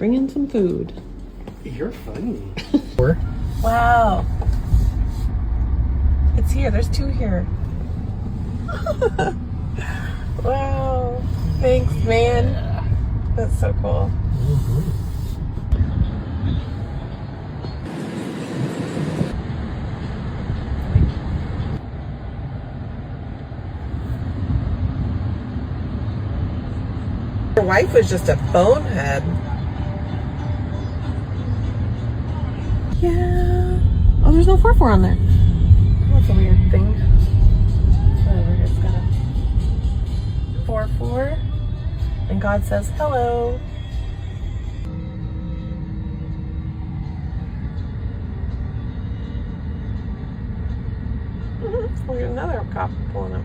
bring in some food. You're funny. Wow. It's here. There's 2 here. Wow. Thanks, man. That's so cool. Your wife was just a bonehead. Yeah. Oh, there's no 4-4 on there. That's a weird thing. Whatever, it's got a 4-4. And God says, hello. Look at another cop pulling up.